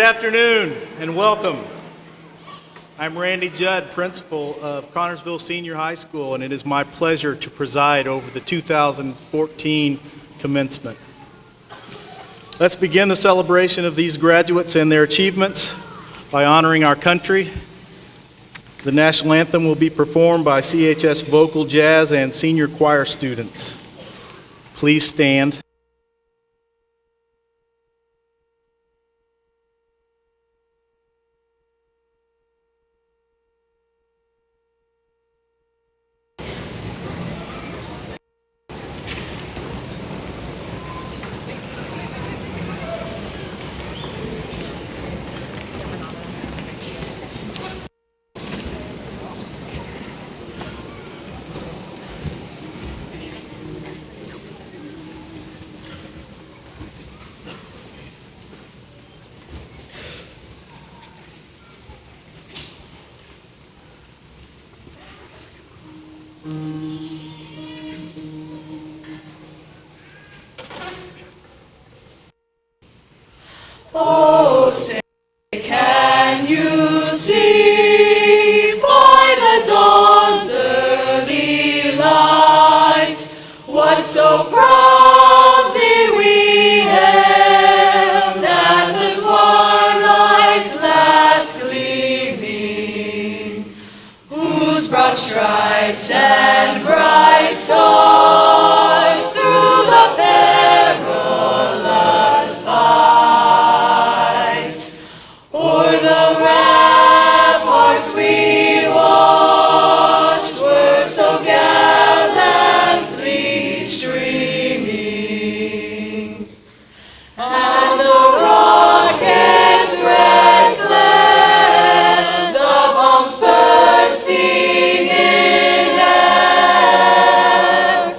afternoon and welcome. I'm Randy Judd, principal of Connersville Senior High School, and it is my pleasure to preside over the 2014 commencement. Let's begin the celebration of these graduates and their achievements by honoring our country. The national anthem will be performed by CHS vocal, jazz, and senior choir students. Please stand. Oh, say, can you see by the dawn's early light what so proudly we hailed at the twilight's last gleaming, whose broad stripes and bright stars through the perilous fight o'er the ramparts we watched were so gallantly streaming, and the rocket's red glare, the bombs bursting in air,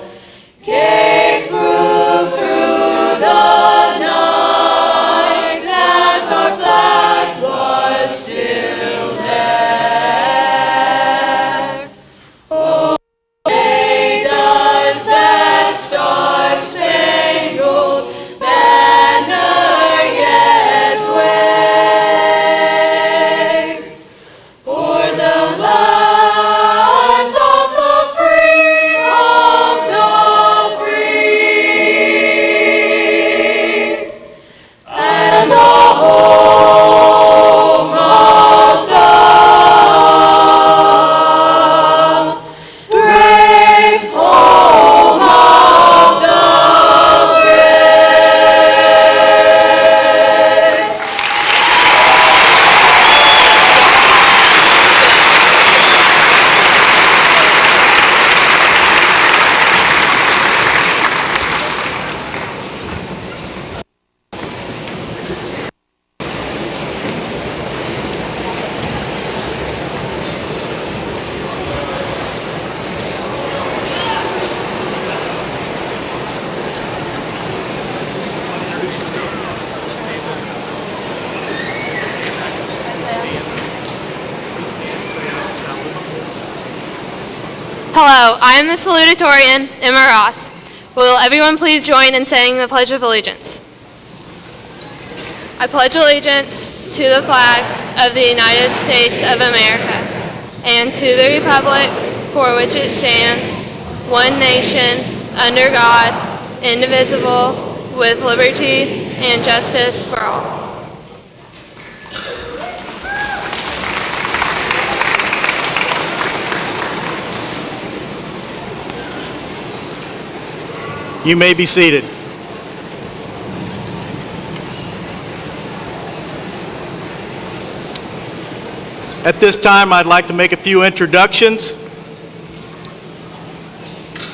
gave proof through the night that our flag was still there. Oh, say does that star-spangled banner yet wave o'er the land of the free, and the home of the brave, home of the brave. Hello, I am the salutatorian, Emma Ross. Will everyone please join in saying the Pledge of Allegiance? I pledge allegiance to the flag of the United States of America and to the republic for which it stands, one nation, under God, indivisible, with liberty and justice for all. You may be seated. At this time, I'd like to make a few introductions.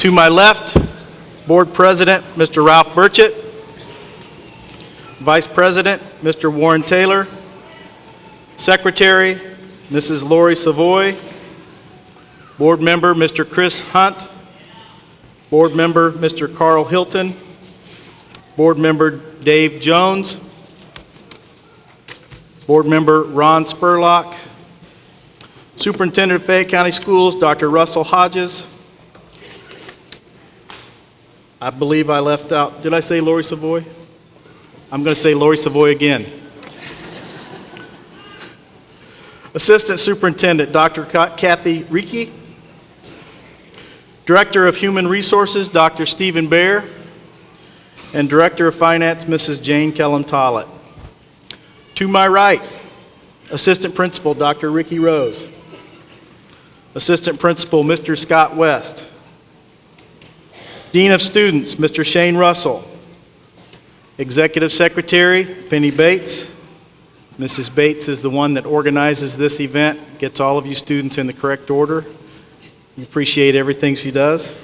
To my left, Board President, Mr. Ralph Burchett. Vice President, Mr. Warren Taylor. Secretary, Mrs. Lori Savoy. Board Member, Mr. Chris Hunt. Board Member, Mr. Carl Hilton. Board Member, Dave Jones. Board Member, Ron Spurlock. Superintendent of Fayette County Schools, Dr. Russell Hodges. I believe I left out, did I say Lori Savoy? I'm going to say Lori Savoy again. Assistant Superintendent, Dr. Kathy Reiki. Director of Human Resources, Dr. Stephen Baer. And Director of Finance, Mrs. Jane Kellum-Tollett. To my right, Assistant Principal, Dr. Ricky Rose. Assistant Principal, Mr. Scott West. Dean of Students, Mr. Shane Russell. Executive Secretary, Penny Bates. Mrs. Bates is the one that organizes this event, gets all of you students in the correct order. We appreciate everything she does.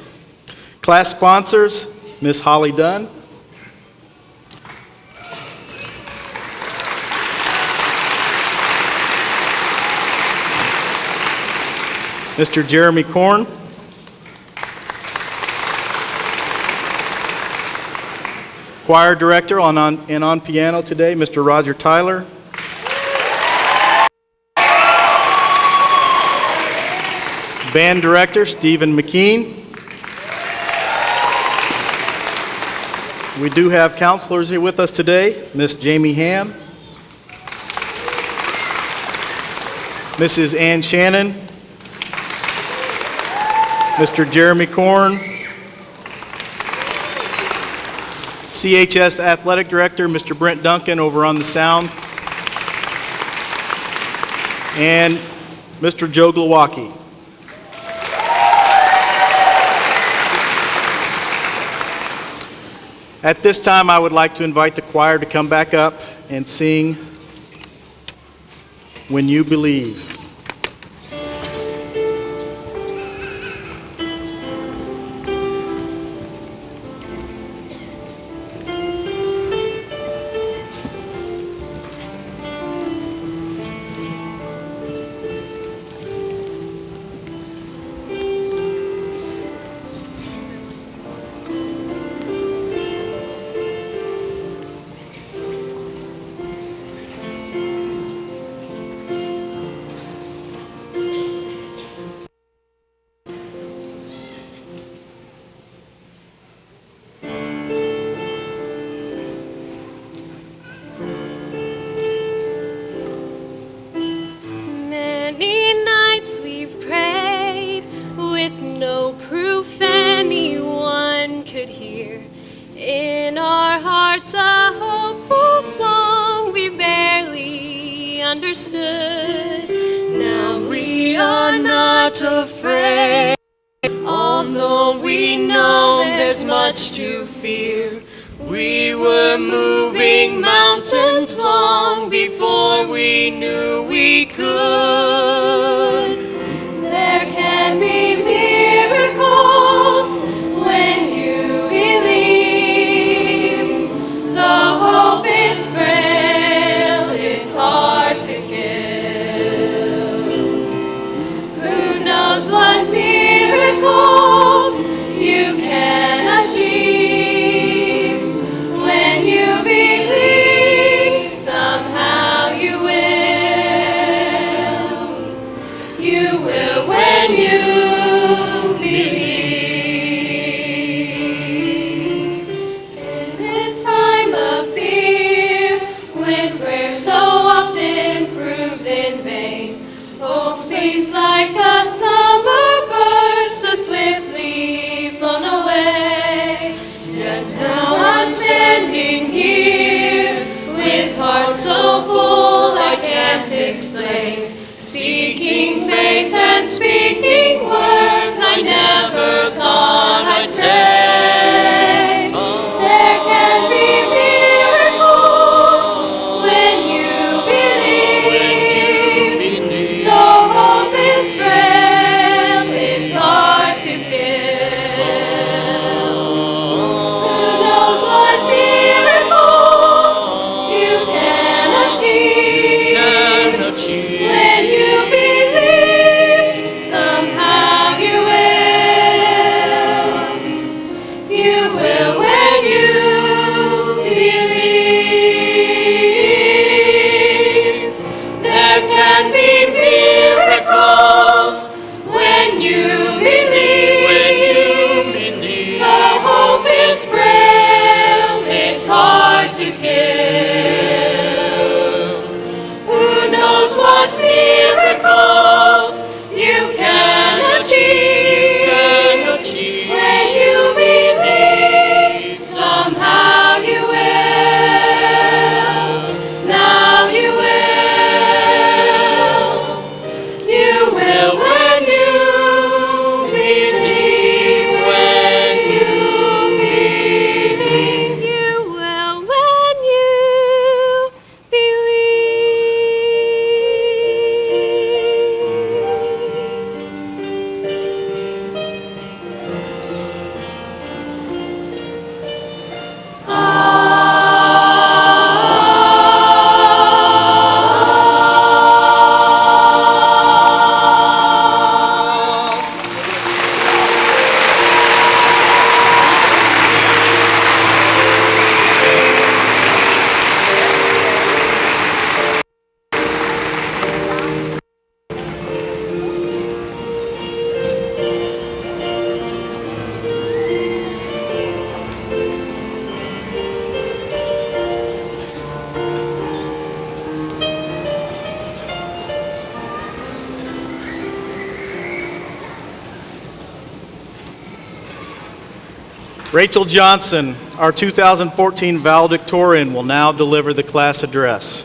Class sponsors, Miss Holly Dunn. Mr. Jeremy Korn. Choir director and on piano today, Mr. Roger Tyler. Band director, Stephen McKean. We do have counselors here with us today, Miss Jamie Ham, Mrs. Ann Shannon, Mr. Jeremy Korn, CHS Athletic Director, Mr. Brent Duncan over on the sound, and Mr. Joe Glowacki. At this time, I would like to invite the choir to come back up and sing When You Believe. Many nights we've prayed with no proof anyone could hear. In our hearts a hopeful song we barely understood. Now we are not afraid, although we know there's much to fear. We were moving mountains long before we knew we could. There can be miracles when you believe. The hope is frail, it's hard to kill. Who knows what miracles you can achieve? When you believe, somehow you will. You will when you believe. In this time of fear, when prayer so often proved in vain, hope seems like a summer bird so swiftly flown away. Yet now I'm standing here with heart so full I can't explain, seeking faith and speaking words I never thought I'd say. There can be miracles when you believe. Though hope is frail, it's hard to kill. Who knows what miracles you can achieve? When you believe, Rachel Johnson, our 2014 valedictorian, will now deliver the class address.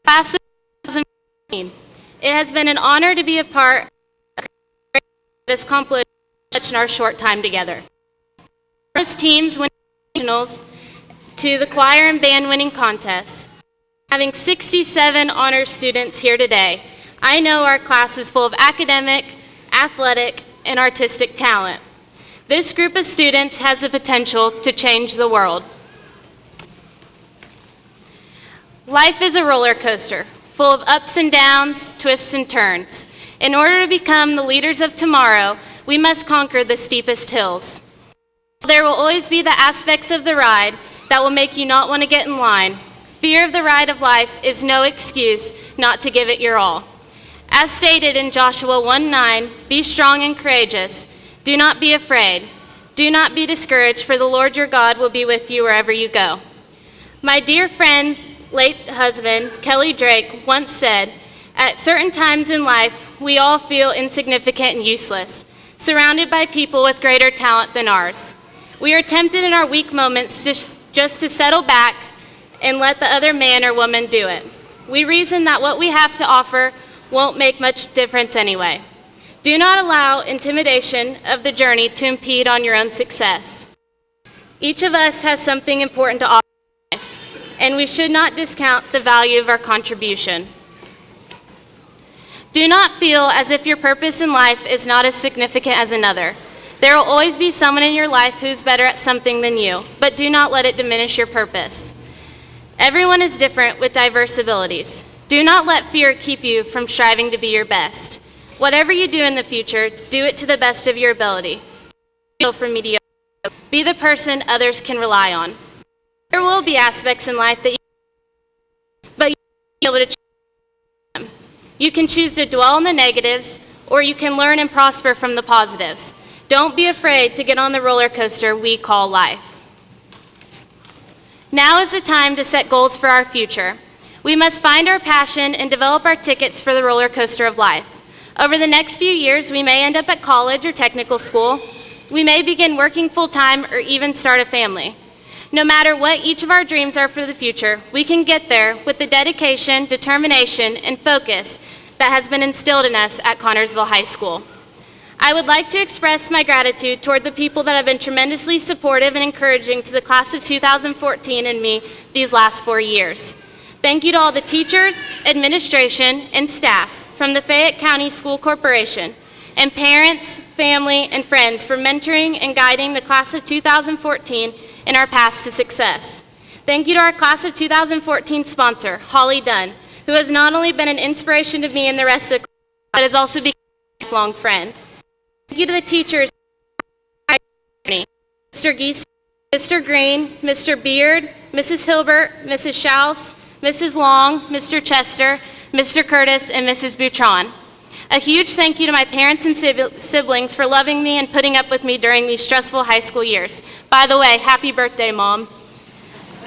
Class of 2014. It has been an honor to be a part of this accomplished in our short time together. From those teams winning nationals to the choir and band winning contests, having 67 honors students here today, I know our class is full of academic, athletic, and artistic talent. This group of students has the potential to change the world. Life is a roller coaster, full of ups and downs, twists and turns. In order to become the leaders of tomorrow, we must conquer the steepest hills. There will always be the aspects of the ride that will make you not want to get in line. Fear of the ride of life is no excuse not to give it your all. As stated in Joshua 1:9, be strong and courageous. Do not be afraid. Do not be discouraged, for the Lord your God will be with you wherever you go. My dear friend, late husband, Kelly Drake, once said, at certain times in life, we all feel insignificant and useless, surrounded by people with greater talent than ours. We are tempted in our weak moments just to settle back and let the other man or woman do it. We reason that what we have to offer won't make much difference anyway. Do not allow intimidation of the journey to impede on your own success. Each of us has something important to offer, and we should not discount the value of our contribution. Do not feel as if your purpose in life is not as significant as another. There will always be someone in your life who's better at something than you, but do not let it diminish your purpose. Everyone is different with diverse abilities. Do not let fear keep you from striving to be your best. Whatever you do in the future, do it to the best of your ability. From mediocre. Be the person others can rely on. There will be aspects in life that but you will be able to change them. You can choose to dwell on the negatives, or you can learn and prosper from the positives. Don't be afraid to get on the roller coaster we call life. Now is the time to set goals for our future. We must find our passion and develop our tickets for the roller coaster of life. Over the next few years, we may end up at college or technical school. We may begin working full-time or even start a family. No matter what each of our dreams are for the future, we can get there with the dedication, determination, and focus that has been instilled in us at Connersville High School. I would like to express my gratitude toward the people that have been tremendously supportive and encouraging to the class of 2014 and me these last 4 years. Thank you to all the teachers, administration, and staff from the Fayette County School Corporation, and parents, family, and friends for mentoring and guiding the class of 2014 in our path to success. Thank you to our class of 2014 sponsor, Holly Dunn, who has not only been an inspiration to me and the rest of the class, but has also become a lifelong friend. Thank you to the teachers, Mr. Geese, Mr. Green, Mr. Beard, Mrs. Hilbert, Mrs. Schaus, Mrs. Long, Mr. Chester, Mr. Curtis, and Mrs. Boutron. A huge thank you to my parents and siblings for loving me and putting up with me during these stressful high school years. By the way, happy birthday, Mom.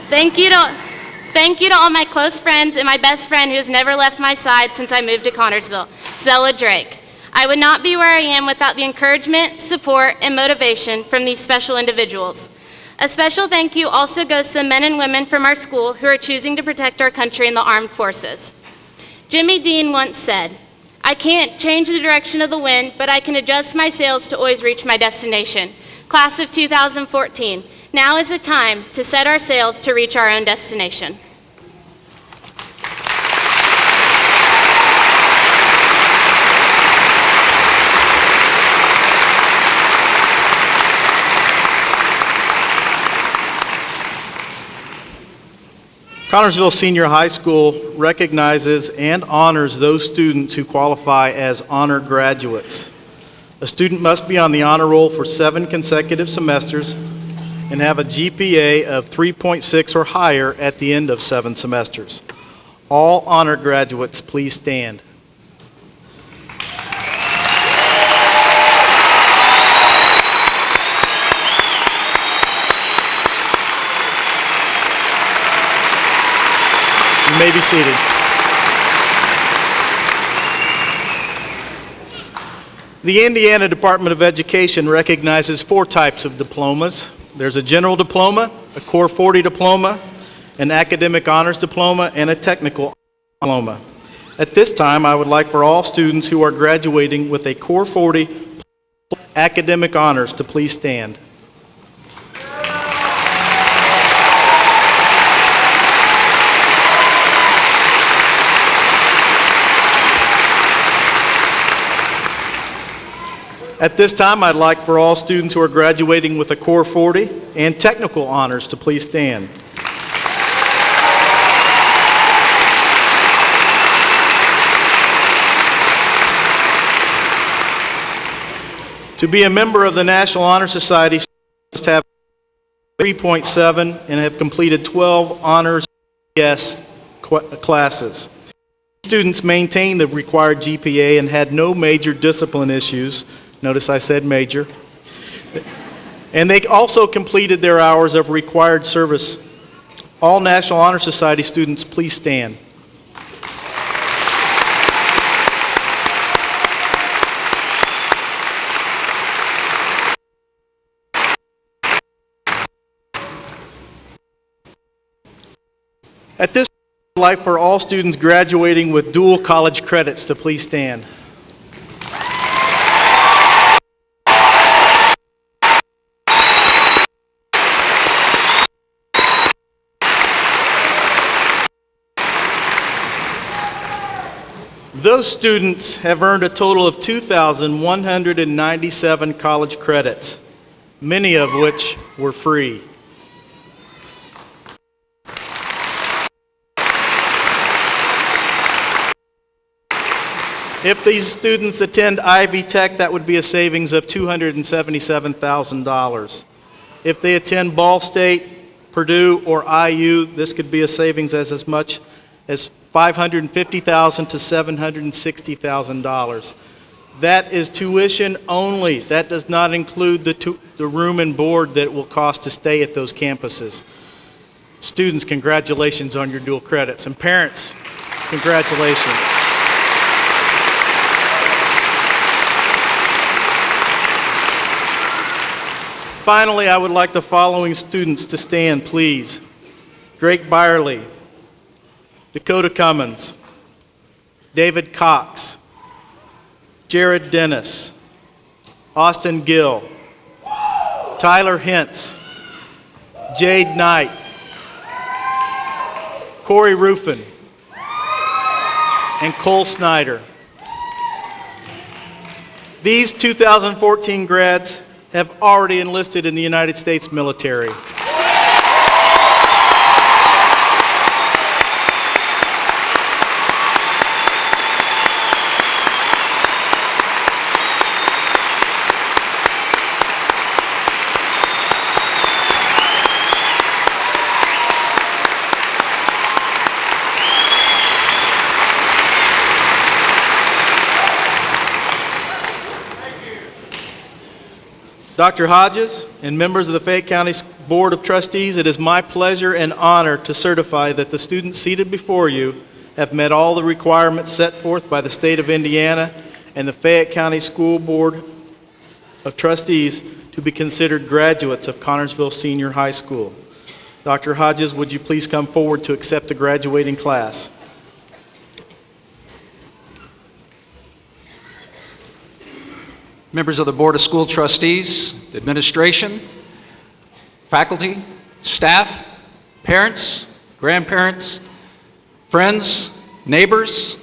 Thank you to all my close friends and my best friend who has never left my side since I moved to Connersville, Zella Drake. I would not be where I am without the encouragement, support, and motivation from these special individuals. A special thank you also goes to the men and women from our school who are choosing to protect our country in the armed forces. Jimmy Dean once said, I can't change the direction of the wind, but I can adjust my sails to always reach my destination. Class of 2014, now is the time to set our sails to reach our own destination. Connersville Senior High School recognizes and honors those students who qualify as honor graduates. A student must be on the honor roll for 7 consecutive semesters and have a GPA of 3.6 or higher at the end of 7 semesters. All honor graduates, please stand. may be seated. The Indiana Department of Education recognizes 4 types of diplomas. There's a general diploma, a Core 40 diploma, an academic honors diploma, and a technical diploma. At this time, I would like for all students who are graduating with a Core 40 academic honors to please stand. At this time, I'd like for all students who are graduating with a Core 40 and technical honors to please stand. To be a member of the National Honor Society, students must have 3.7 and have completed 12 honors classes. Students maintained the required GPA and had no major discipline issues. Notice I said major. And they also completed their hours of required service. All National Honor Society students, please stand. At this time, I'd like for all students graduating with dual college credits to please stand. Those students have earned a total of 2,197 college credits, many of which were free. If these students attend Ivy Tech, that would be a savings of $277,000. If they attend Ball State, Purdue, or IU, this could be a savings as much as $550,000 to $760,000. That is tuition only. That does not include the room and board that it will cost to stay at those campuses. Students, congratulations on your dual credits. And parents, congratulations. Finally, I would like the following students to stand, please. Drake Byerly, Dakota Cummins, David Cox, Jared Dennis, Austin Gill, Tyler Hintz, Jade Knight, Corey Ruffin, and Cole Snyder. These 2014 grads have already enlisted in the United States military. Dr. Hodges and members of the Fayette County Board of Trustees, it is my pleasure and honor to certify that the students seated before you have met all the requirements set forth by the state of Indiana and the Fayette County School Board of Trustees to be considered graduates of Connersville Senior High School. Dr. Hodges, would you please come forward to accept the graduating class? Members of the Board of School Trustees, administration, faculty, staff, parents, grandparents, friends, neighbors,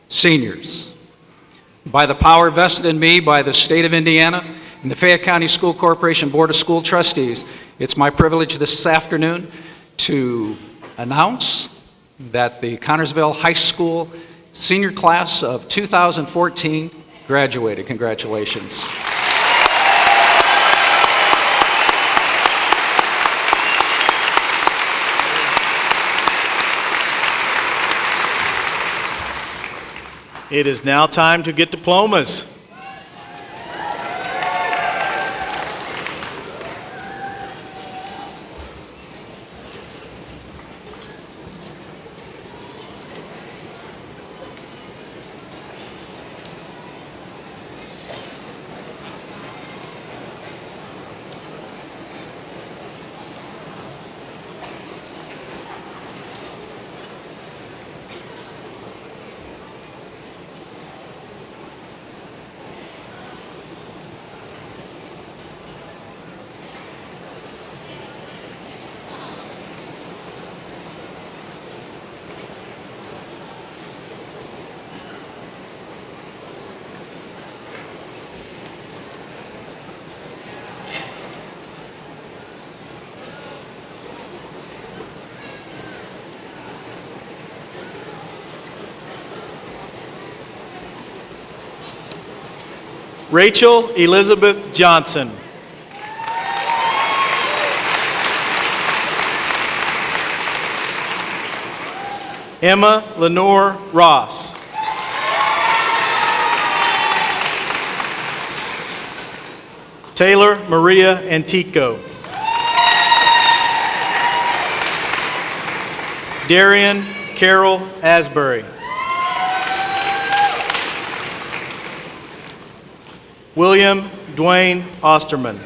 seniors. By the power vested in me by the state of Indiana and the Fayette County School Corporation Board of School Trustees, it's my privilege this afternoon to announce that the Connersville High School senior class of 2014 graduated. Congratulations. It is now time to get diplomas. Rachel Elizabeth Johnson. Emma Lenore Ross. Taylor Maria Antico. Darian Carol Asbury. William Dwayne Osterman.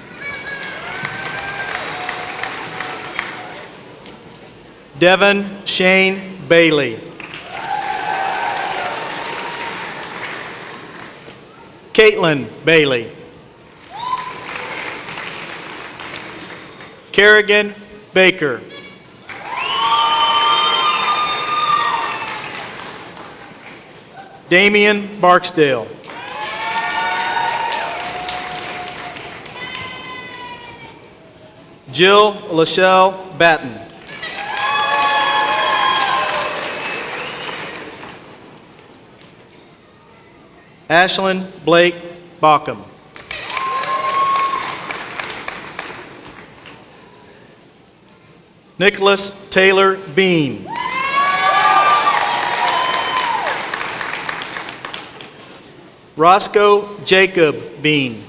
Devin Shane Bailey. Caitlin Bailey. Kerrigan Baker. Damian Barksdale. Jill Lachelle Batten. Ashlyn Blake Baucom. Nicholas Taylor Bean. Roscoe Jacob Bean.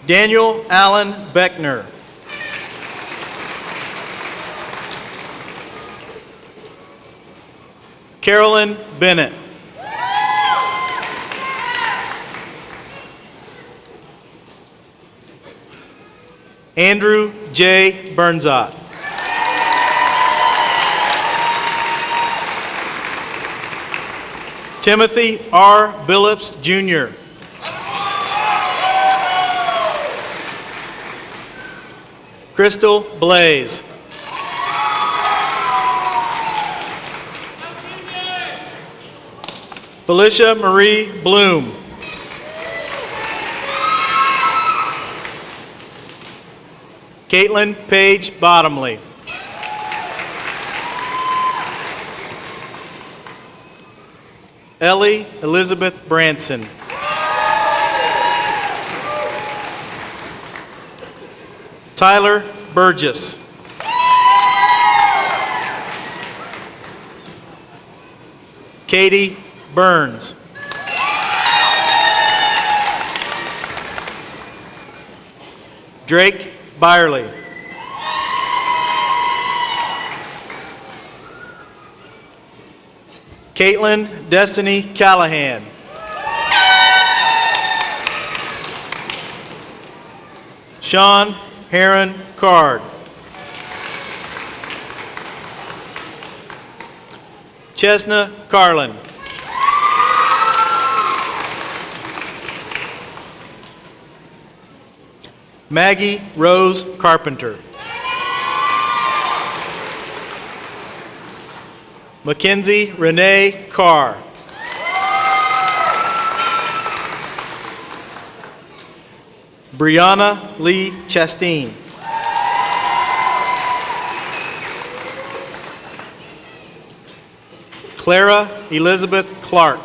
Daniel Allen Beckner. Carolyn Bennett. Andrew J. Burnzot. Timothy R. Billups, Jr. Crystal Blaze. Felicia Marie Bloom. Caitlin Paige Bottomley. Ellie Elizabeth Branson. Tyler Burgess. Katie Burns. Drake Byerly. Caitlin Destiny Callahan. Sean Heron Card. Chesna Carlin. Maggie Rose Carpenter. Mackenzie Renee Carr. Brianna Lee Chasteen. Clara Elizabeth Clark.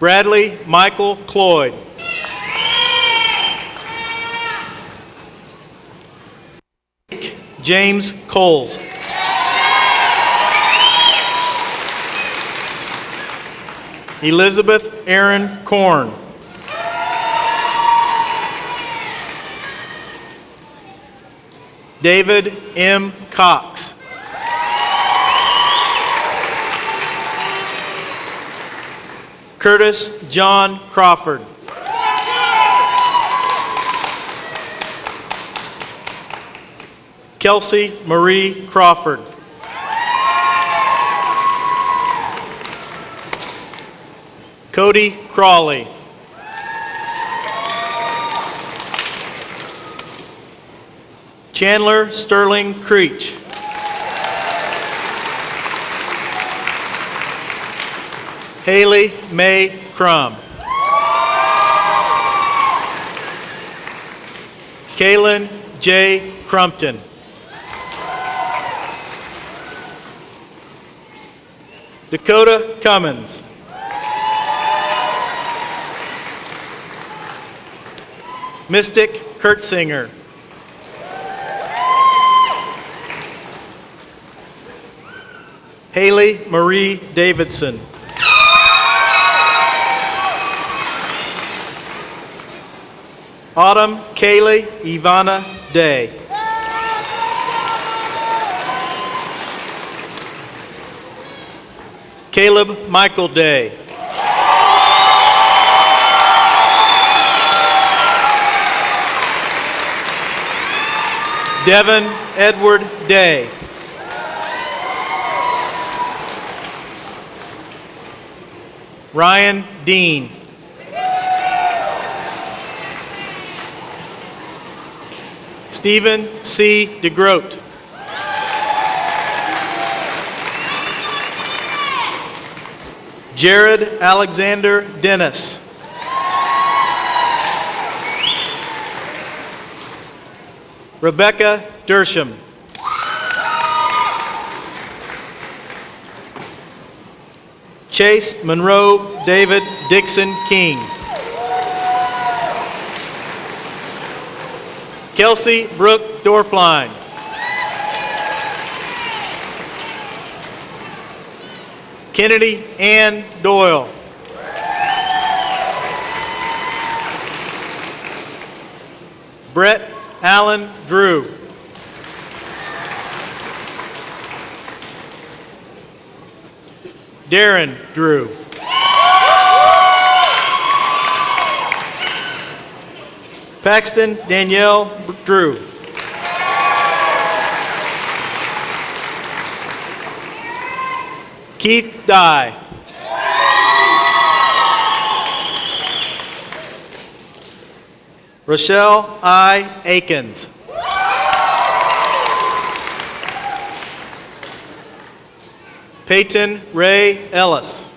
Bradley Michael Cloyd. James Coles. Elizabeth Aaron Korn. David M. Cox. Curtis John Crawford. Kelsey Marie Crawford. Cody Crawley. Chandler Sterling Creech. Haley May Crum. Kaylin J. Crumpton. Dakota Cummins. Mystic Kurtzinger. Haley Marie Davidson. Autumn Kaylee Ivana Day. Caleb Michael Day. Devin Edward Day. Ryan Dean. Stephen C. DeGroat. Jared Alexander Dennis. Rebecca Dersham. Chase Monroe David Dixon King. Kelsey Brooke Dorfline. Kennedy Ann Doyle. Brett Allen Drew. Darren Drew. Paxton Danielle Drew. Keith Dye. Rochelle I. Akins. Peyton Ray Ellis.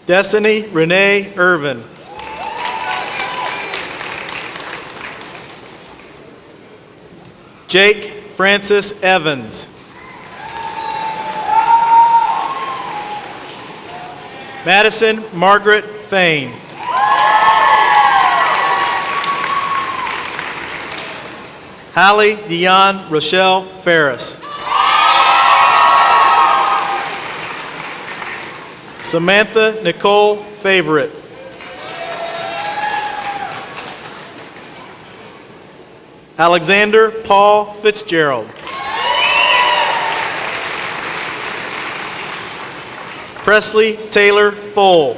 Destiny Renee Irvin. Jake Francis Evans. Madison Margaret Fain. Hallie Dion Rochelle Ferris. Samantha Nicole Favorite. Alexander Paul Fitzgerald. Presley Taylor Fole.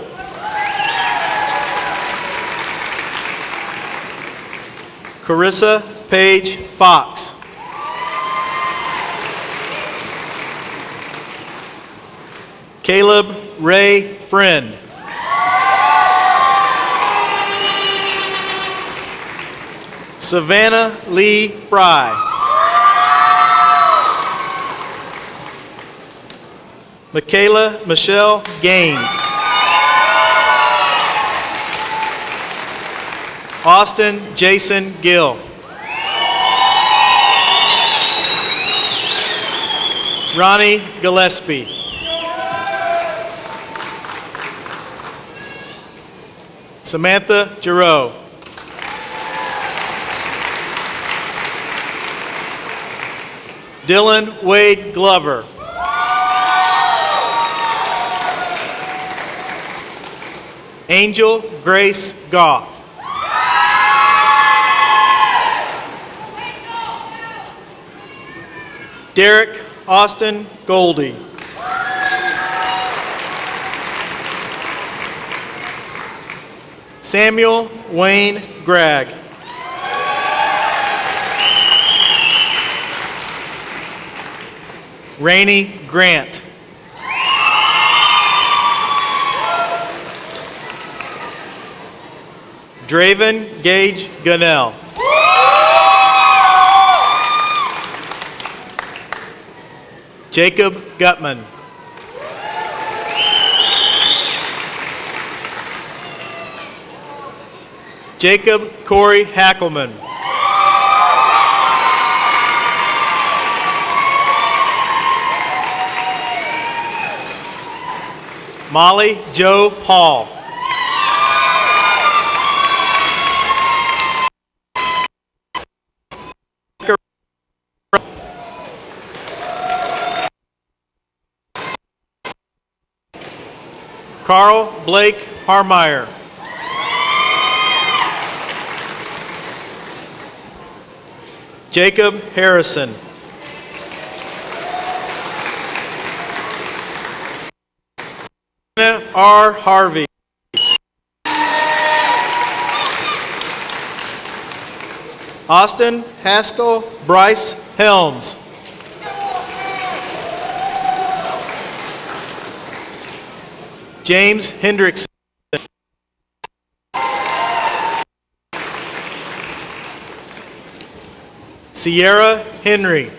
Carissa Paige Fox. Caleb Ray Friend. Savannah Lee Fry. Michaela Michelle Gaines. Austin Jason Gill. Ronnie Gillespie. Samantha Giroux. Dylan Wade Glover. Angel Grace Goff. Derek Austin Goldie. Samuel Wayne Gregg. Rainey Grant. Draven Gage Gunnell. Jacob Gutman. Jacob Corey Hackelman. Molly Jo Hall. Carl Blake Harmeyer. Jacob Harrison. Anna R. Harvey. Austin Haskell Bryce Helms. James Hendrickson. Sierra Henry.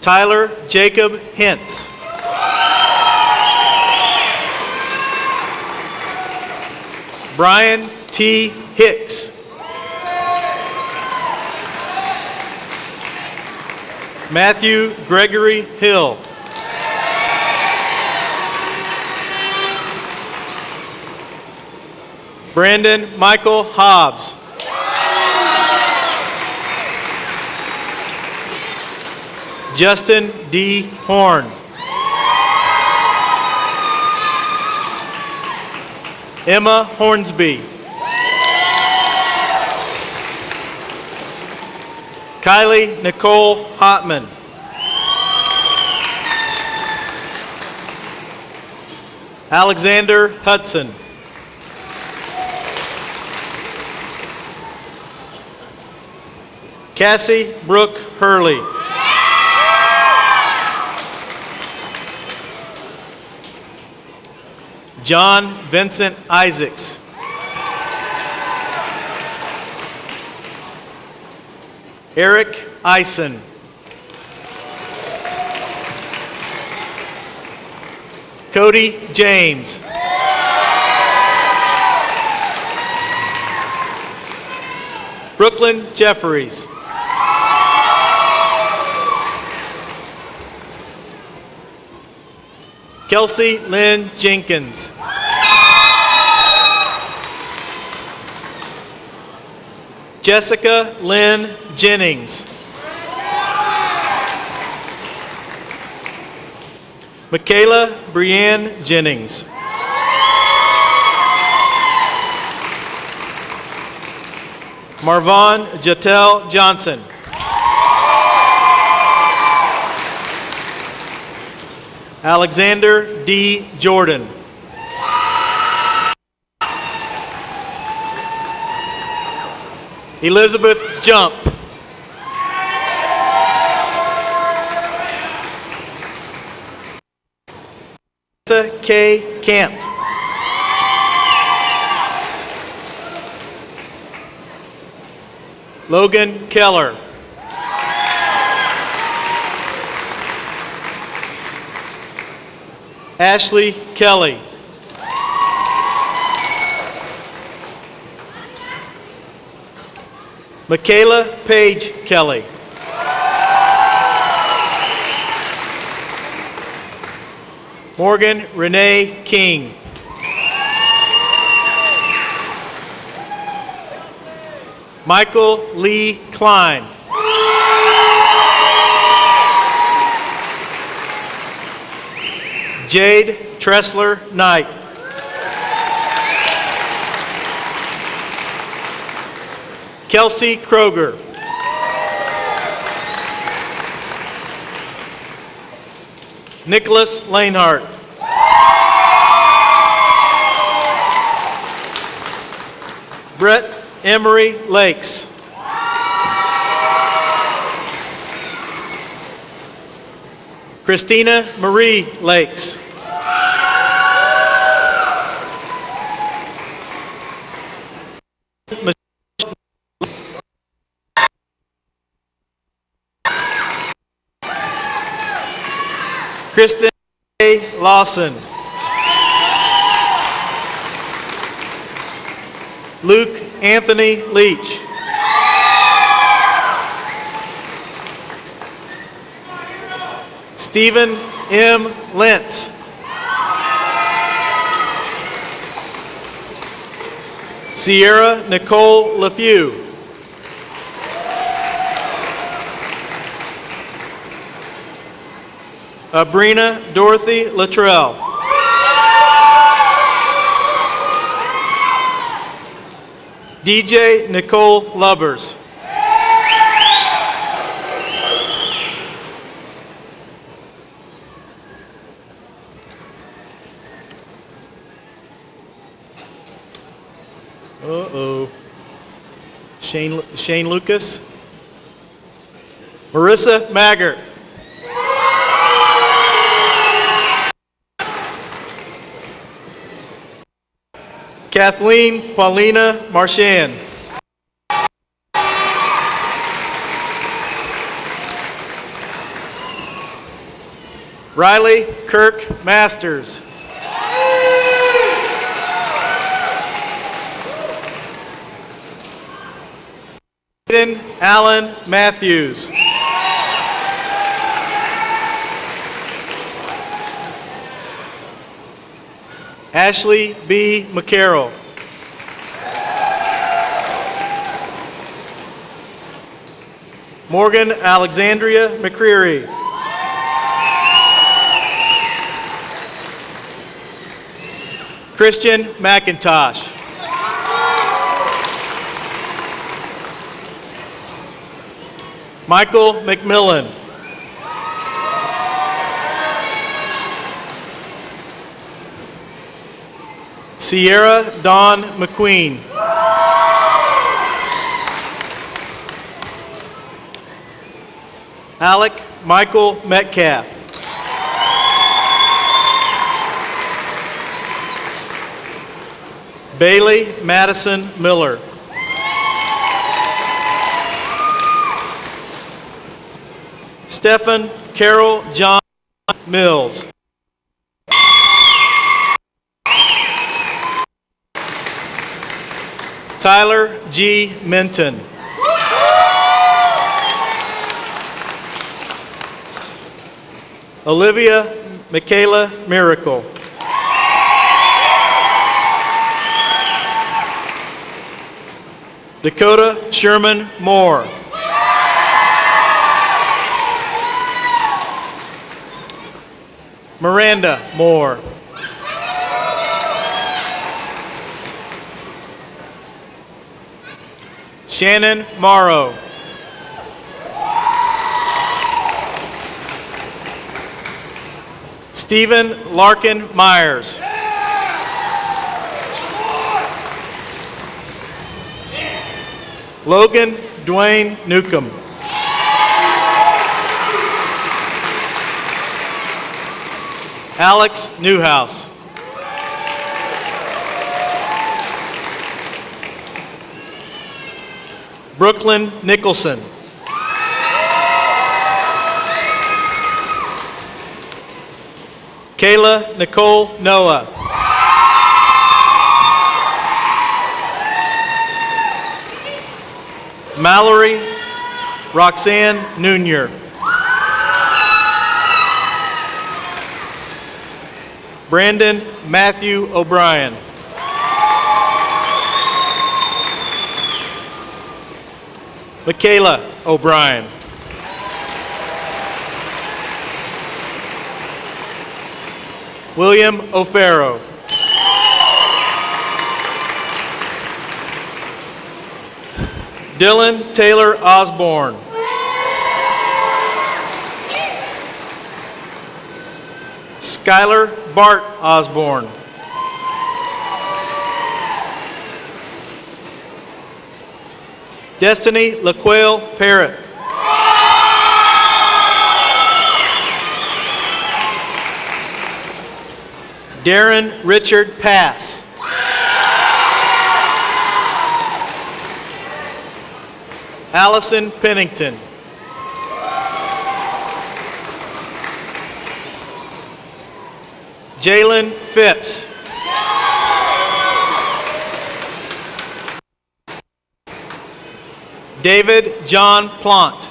Tyler Jacob Hintz. Brian T. Hicks. Matthew Gregory Hill. Brandon Michael Hobbs. Justin D. Horn. Emma Hornsby. Kylie Nicole Hotman. Alexander Hudson. Cassie Brooke Hurley. John Vincent Isaacs. Eric Eisen. Cody James. Brooklyn Jeffries. Kelsey Lynn Jenkins. Jessica Lynn Jennings. Michaela Brienne Jennings. Marvon Jatel Johnson. Alexander D. Jordan. Elizabeth Jump. K. Camp. Logan Keller. Ashley Kelly. Michaela Page Kelly. Morgan Renee King. Michael Lee Klein. Jade Tressler Knight. Kelsey Kroger. Nicholas Lanehart. Brett Emery Lakes. Christina Marie Lakes. Kristen A. Lawson. Luke Anthony Leach. Stephen M. Lentz. Sierra Nicole LaFew. Abrina Dorothy Luttrell. DJ Nicole Lubbers. Uh-oh. Shane Lucas. Marissa Maggart. Kathleen Paulina Marchand. Riley Kirk Masters. Aiden Allen Matthews. Ashley B. McCarroll. Morgan Alexandria McCreary. Christian McIntosh. Michael McMillan. Sierra Dawn McQueen. Alec Michael Metcalf. Bailey Madison Miller. Stephen Carol John Mills. Tyler G. Minton. Olivia Michaela Miracle. Dakota Sherman Moore. Miranda Moore. Shannon Morrow. Stephen Larkin Myers. Logan Dwayne Newcomb. Alex Newhouse. Brooklyn Nicholson. Kayla Nicole Noah. Mallory Roxanne Nunier. Brandon Matthew O'Brien. Michaela O'Brien. William O'Farrow. Dylan Taylor Osborne. Skylar Bart Osborne. Destiny LaQuail Parrott. Darren Richard Pass. Allison Pennington. Jalen Phipps. David John Plant.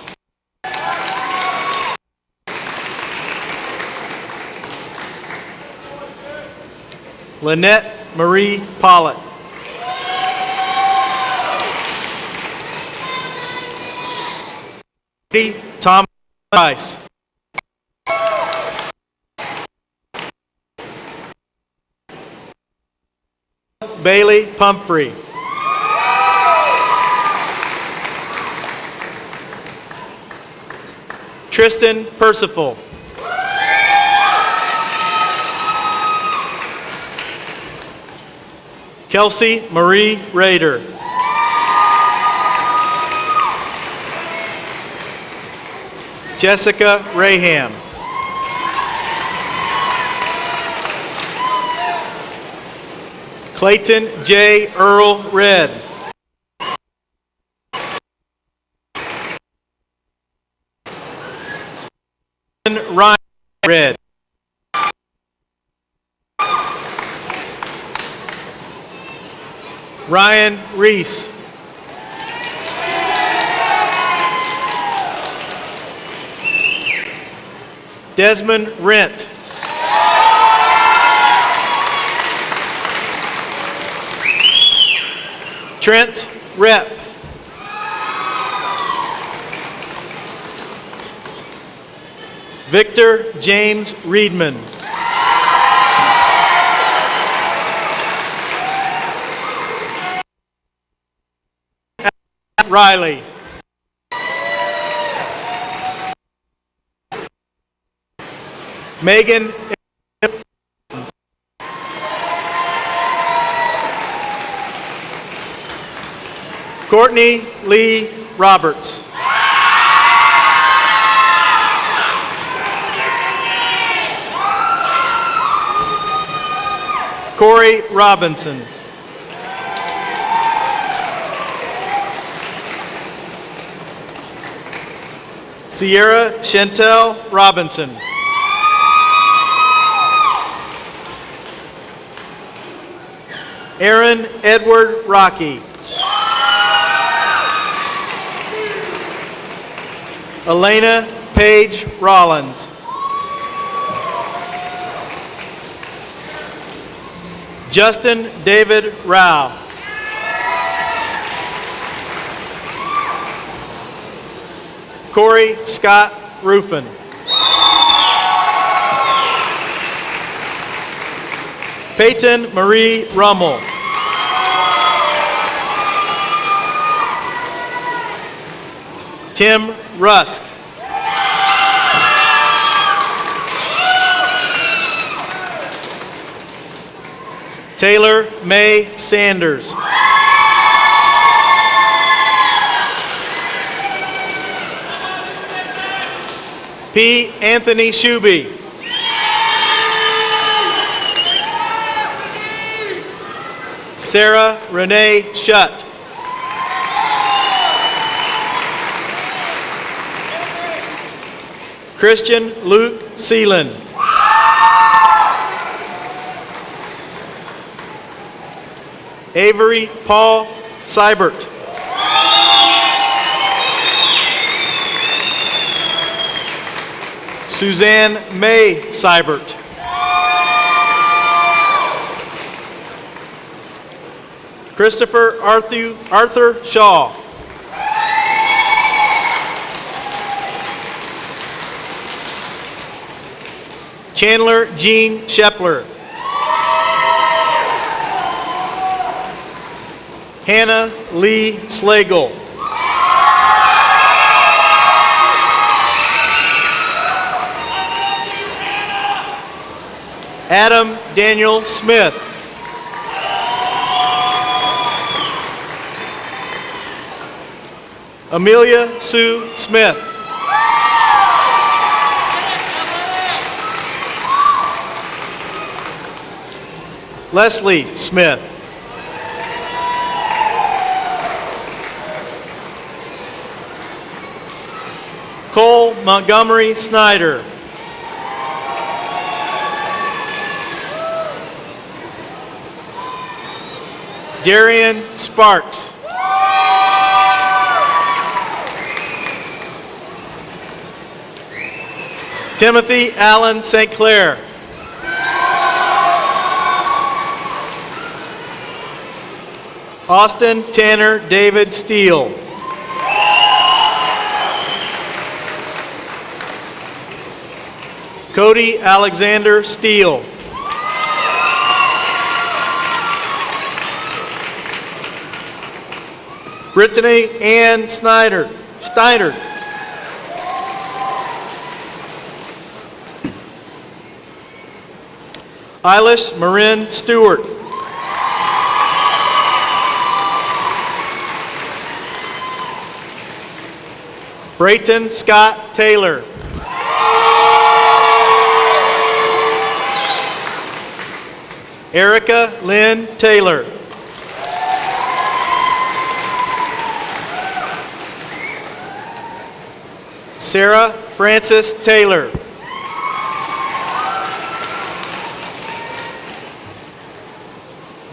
Lynette Marie Pollitt. Tom Rice. Bailey Pumphrey. Tristan Percival. Kelsey Marie Rader. Jessica Raham. Clayton J. Earl Red. Ryan Red. Ryan Reese. Desmond Rent. Trent Rep. Victor James Reedman. Riley. Megan Courtney Lee Roberts. Corey Robinson. Sierra Chantel Robinson. Aaron Edward Rocky. Elena Paige Rollins. Justin David Rao. Corey Scott Ruffin. Peyton Marie Rummel. Tim Rusk. Taylor May Sanders. P. Anthony Shuby. Sarah Renee Shutt. Christian Luke Seelan. Avery Paul Seibert. Suzanne May Seibert. Christopher Arthur Shaw. Chandler Jean Shepler. Hannah Lee Slagle. Adam Daniel Smith. Amelia Sue Smith. Leslie Smith. Cole Montgomery Snyder. Darian Sparks. Timothy Allen St. Clair. Austin Tanner David Steele. Cody Alexander Steele. Brittany Ann Steiner. Eilish Marin Stewart. Brayton Scott Taylor. Erica Lynn Taylor. Sarah Frances Taylor.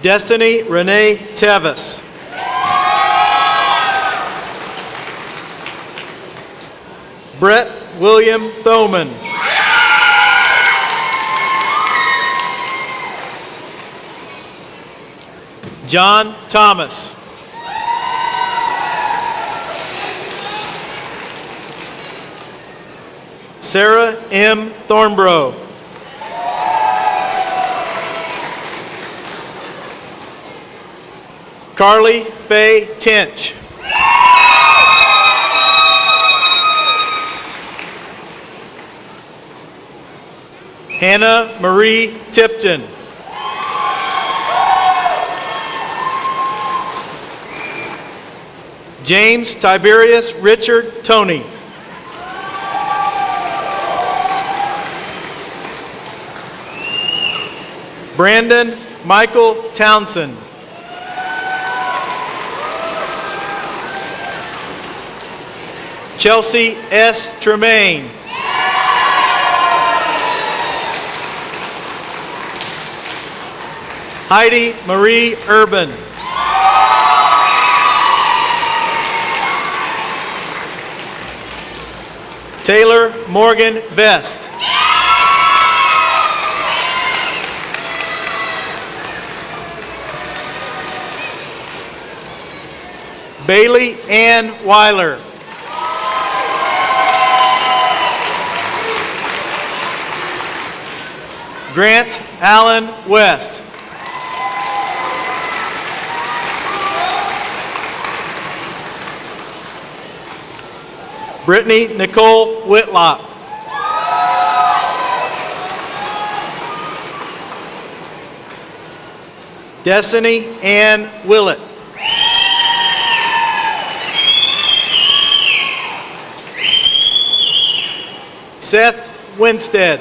Destiny Renee Tevis. Brett William Thoman. John Thomas. Sarah M. Thornbrough. Carly Faye Tench. Hannah Marie Tipton. James Tiberius Richard Toney. Brandon Michael Townsend. Chelsea S. Tremaine. Heidi Marie Urban. Taylor Morgan Vest. Bailey Ann Weiler. Grant Allen West. Brittany Nicole Whitlock. Destiny Ann Willett. Seth Winstead.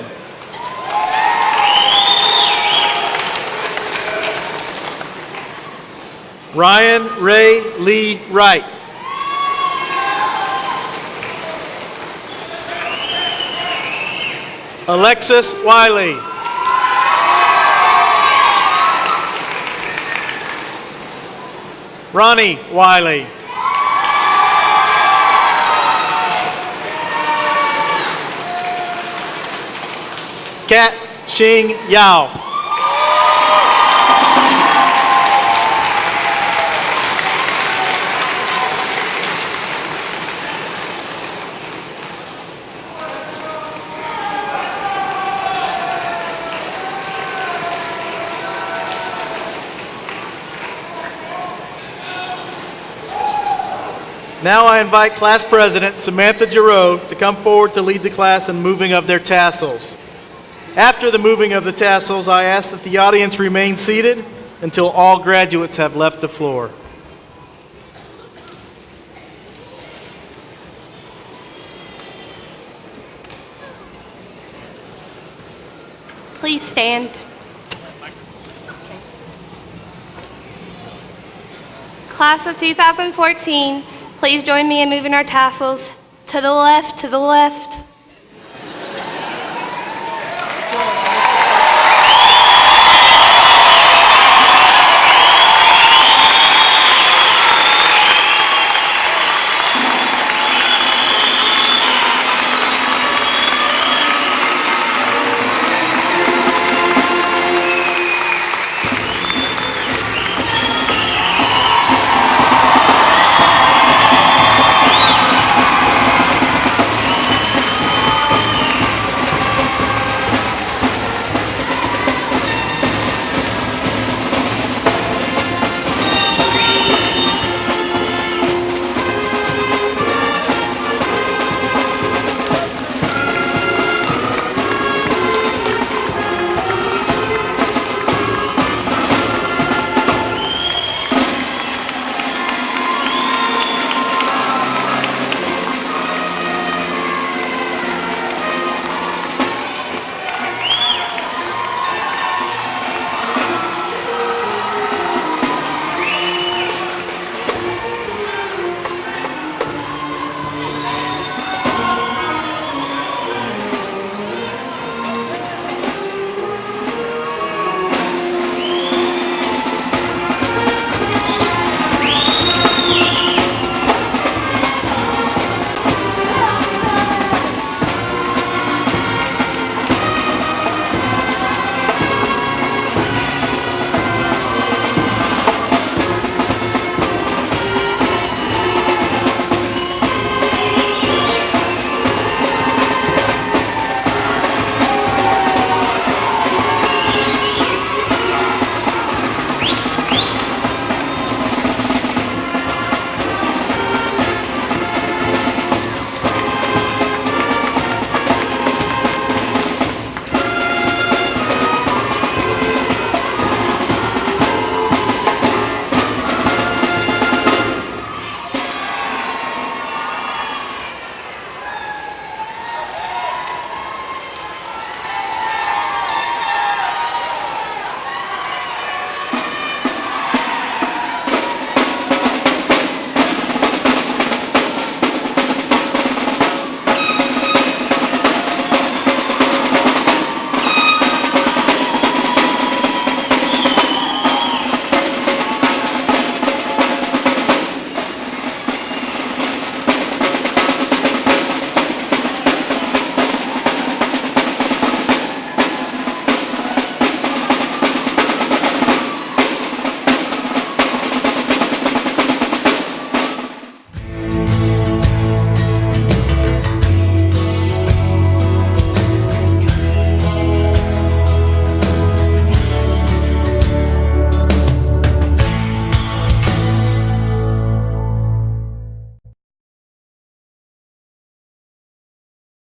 Ryan Ray Lee Wright. Alexis Wiley. Ronnie Wiley. Kat Xing Yao. Now I invite Class President Samantha Giroux to come forward to lead the class in moving of their tassels. After the moving of the tassels, I ask that the audience remain seated until all graduates have left the floor. Please stand. Class of 2014, please join me in moving our tassels to the left, to the left.